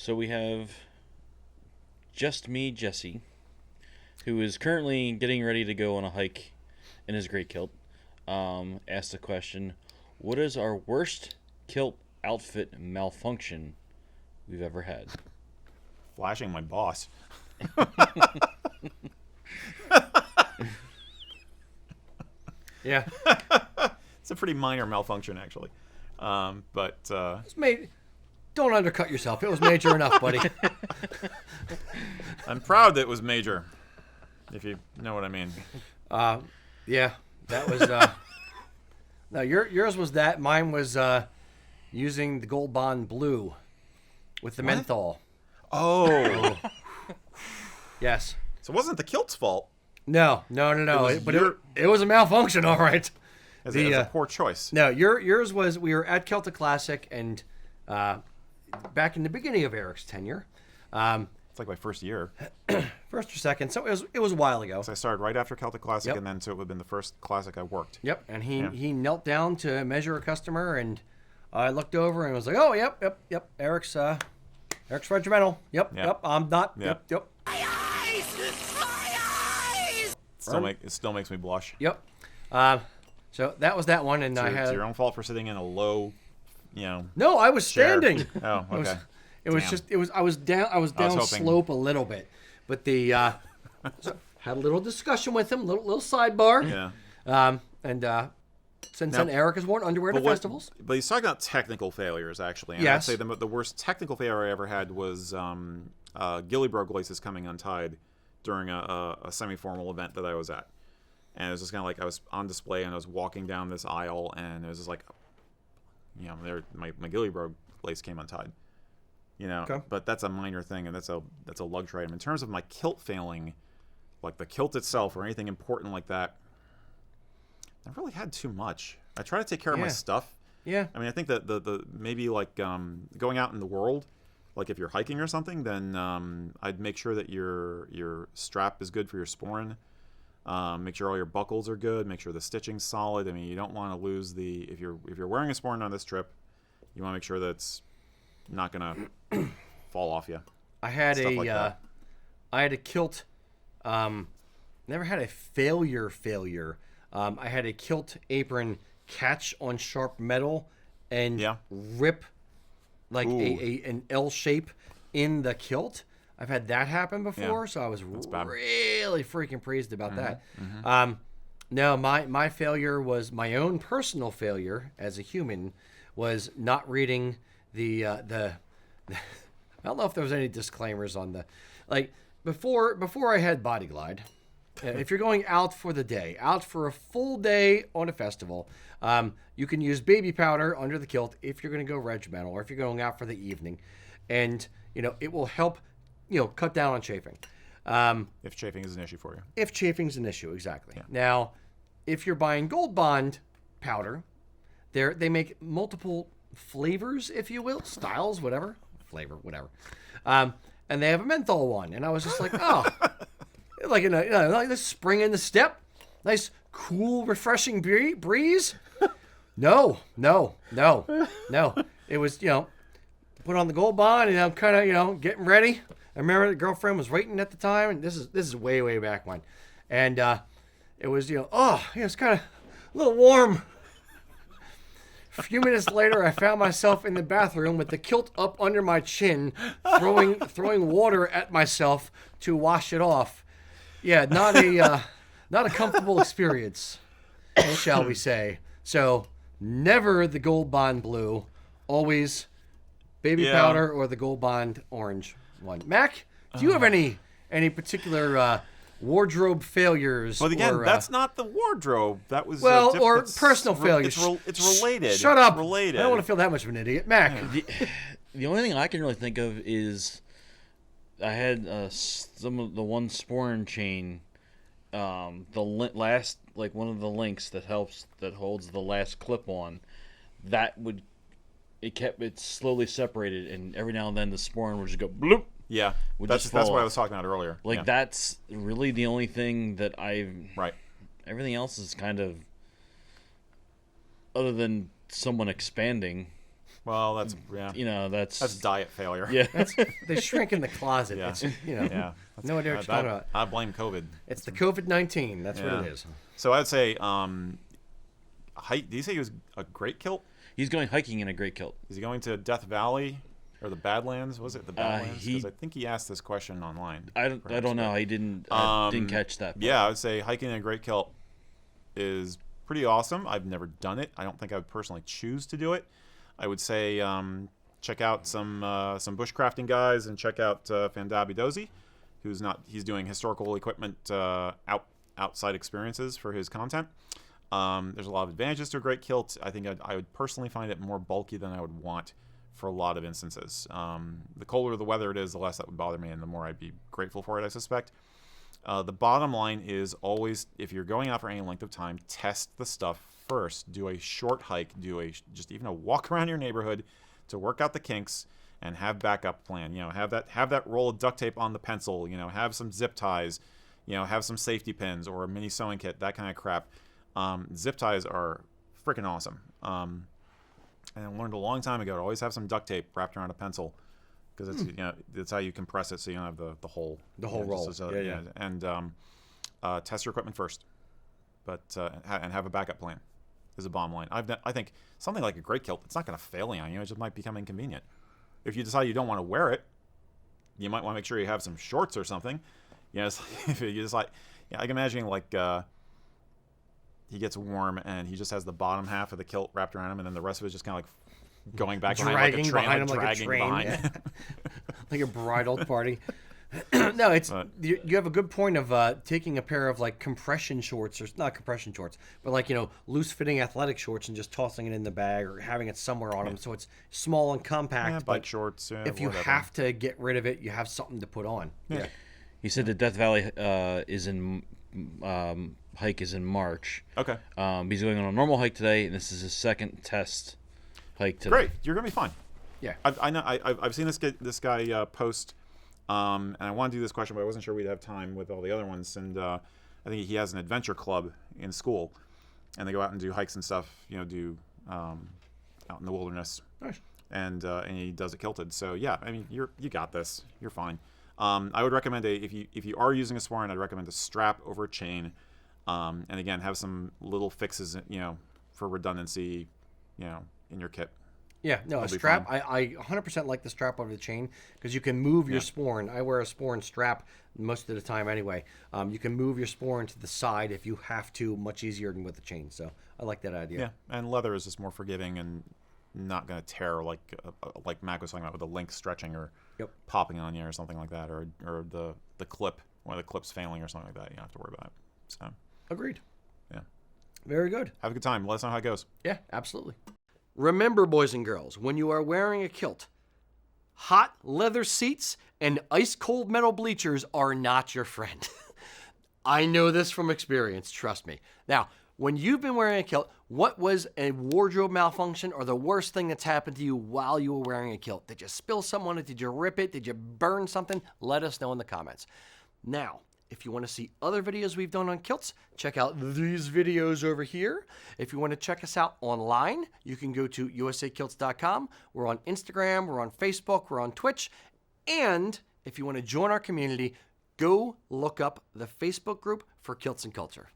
So we have Just Me Jesse, who is currently getting ready to go on a hike in his great kilt. Asked the question, what is our worst kilt outfit malfunction we've ever had? Flashing my boss. Yeah. It's a pretty minor malfunction, actually. But It's made. Don't undercut yourself. It was major enough, buddy. I'm proud that it was major, if you know what I mean. Yeah, that was. No, yours was that. Mine was using the Gold Bond Blue with the menthol. Oh. Yes. So it wasn't the kilt's fault. No. It was a malfunction, all right. It was a poor choice. No, yours was. We were at Celtic Classic, and back in the beginning of Erik's tenure. It's like my first year. First or second, so it was a while ago. So I started right after Celtic Classic, Yep. and then so it would have been the first Classic I worked. Yep, and he knelt down to measure a customer, and I looked over and was like, "Oh, yep. Erik's regimental. Yep. I'm not. Yep. Yep. It still makes me blush. Yep. So that was that one, and It's your own fault for sitting in a low, No, I was chair. standing. Oh, okay. I was down hoping. slope a little bit, but so had a little discussion with him, little sidebar. Yeah. Since then, Erik has worn underwear to festivals. But he's talking about technical failures, actually. And Yes. I'd say the worst technical failure I ever had was Gillybrogue laces coming untied during a semi-formal event that I was at. And it was just kind of like I was on display and I was walking down this aisle and it was just like, my Gillybrogue lace came untied. Okay. But that's a minor thing and that's a luxury item. In terms of my kilt failing, like the kilt itself or anything important like that, I've really had too much. I try to take care of my stuff. Yeah. I mean, I think that the maybe like going out in the world, like if you're hiking or something, then I'd make sure that your strap is good for your sporran. Make sure all your buckles are good. Make sure the stitching's solid. I mean, you don't want to lose if you're wearing a sporran on this trip, you want to make sure that it's not gonna fall off you. I had Stuff I had a kilt. Never had a failure. I had a kilt apron catch on sharp metal and rip like an L shape in the kilt. I've had that happen before, so I was really freaking praised about that. Mm-hmm. No, my failure was my own personal failure as a human was not reading the I don't know if there was any disclaimers on before I had Body Glide. If you're going out for the day, out for a full day on a festival, you can use baby powder under the kilt if you're going to go regimental or if you're going out for the evening, and it will help cut down on chafing. If chafing is an issue for you. If chafing's an issue, exactly. Yeah. Now, if you're buying Gold Bond powder, they make multiple flavors, if you will, styles, whatever, flavor, whatever, and they have a menthol one, and I was just like, oh. Like like this spring in the step, nice, cool, refreshing breeze. No. It was put on the Gold Bond and I'm kind of getting ready. I remember the girlfriend was waiting at the time, and this is way back when, and it was it's kind of a little warm. A few minutes later, I found myself in the bathroom with the kilt up under my chin, throwing water at myself to wash it off. Yeah, not a comfortable experience, shall we say. So, never the Gold Bond Blue, always baby powder or the Gold Bond Orange one. Mac, do you have any particular wardrobe failures? But again, that's not the wardrobe. That was or personal failures. It's related. Shut up. It's related. I don't want to feel that much of an idiot, Mac. The only thing I can really think of is I had some of the one sporran chain, last one of the links that holds the last clip on, kept it slowly separated, and every now and then the sporran would just go bloop. Yeah, that's what I was talking about earlier. That's really the only thing that right. Everything else is kind of, other than someone expanding, Well, that's that's diet failure. yeah. They shrink in the closet. Yeah. It's, Yeah. no idea what you're talking about. I blame COVID. It's the COVID-19. That's what Yeah. it is. So I'd say, hike. Did you say he was a great kilt? He's going hiking in a great kilt. Is he going to Death Valley or the Badlands? Was it the Badlands? he- Because I think he asked this question online. I don't perhaps, know. but- I didn't catch that part. Yeah, I would say hiking in a great kilt is pretty awesome. I've never done it. I don't think I would personally choose to do it. I would say check out some bushcrafting guys and check out Fandabi Dozy, he's doing historical equipment outside experiences for his content. There's a lot of advantages to a great kilt. I think I would personally find it more bulky than I would want for a lot of instances. The colder the weather it is, the less that would bother me, and the more I'd be grateful for it, I suspect. The bottom line is always, if you're going out for any length of time, test the stuff first. Do a short hike. Just even a walk around your neighborhood to work out the kinks and have backup plan. Have that roll of duct tape on the pencil. Have some zip ties. Have some safety pins or a mini sewing kit. That kind of crap. Zip ties are freaking awesome. And I learned a long time ago to always have some duct tape wrapped around a pencil, because it's that's how you compress it, so you don't have the whole roll. And test your equipment first, but and have a backup plan is a bottom line. I think something like a great kilt, it's not going to fail on you. It just might become inconvenient. If you decide you don't want to wear it, you might want to make sure you have some shorts or something. If you just I can imagine he gets warm and he just has the bottom half of the kilt wrapped around him, and then the rest of it is just kind of like going back dragging behind him like a dragging train, behind. like a bridal party. No, you have a good point of taking a pair of like compression shorts, or not compression shorts, but like loose fitting athletic shorts, and just tossing it in the bag or having it somewhere on them, so it's small and compact. Bike shorts. If you whatever. have to get rid of it, you have something to put on. Yeah. He said the Death Valley hike is in March. Okay. He's going on a normal hike today, and this is his second test hike today. Great, you're gonna be fine. Yeah. I've seen this guy post, and I want to do this question, but I wasn't sure we'd have time with all the other ones. And I think he has an adventure club in school, and they go out and do hikes and stuff. Do out in the wilderness. Nice. And he does it kilted. So yeah, I mean you got this. You're fine. I would recommend if you are using a sporran, I'd recommend a strap over a chain, and again have some little fixes for redundancy, in your kit. Yeah, no, a strap. I 100% like the strap over the chain, because you can move your sporran. I wear a sporran strap most of the time anyway. You can move your sporran to the side if you have to, much easier than with the chain. So I like that idea. Yeah, and leather is just more forgiving and not going to tear like Mac was talking about with the link stretching or popping on you or something like that, or the clip, one of the clips failing or something like that. You don't have to worry about it. So agreed. Yeah, very good. Have a good time. Let us know how it goes. Yeah, absolutely. Remember, boys and girls, when you are wearing a kilt, hot leather seats and ice cold metal bleachers are not your friend. I know this from experience, trust me. Now, when you've been wearing a kilt, what was a wardrobe malfunction or the worst thing that's happened to you while you were wearing a kilt? Did you spill something on it? Did you rip it? Did you burn something? Let us know in the comments. Now, if you want to see other videos we've done on kilts, check out these videos over here. If you want to check us out online, you can go to usakilts.com. We're on Instagram, we're on Facebook, we're on Twitch. And if you want to join our community, go look up the Facebook group for Kilts and Culture.